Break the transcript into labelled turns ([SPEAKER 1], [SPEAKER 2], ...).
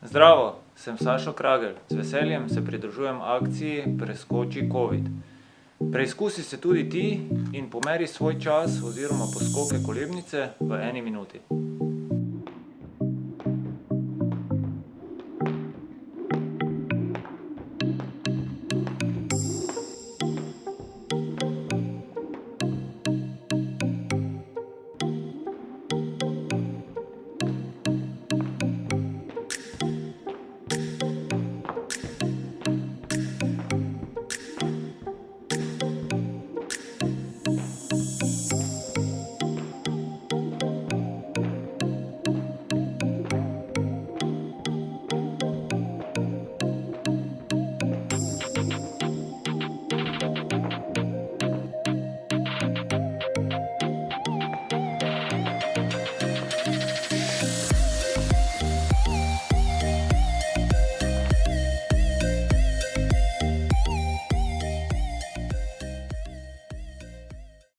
[SPEAKER 1] Zdravo, sem Sašo Kragelj. Z veseljem se pridružujem akciji Preskoči COVID. Preizkusi se tudi ti in pomeri svoj čas oziroma poskoke kolebnice v 1 minuti.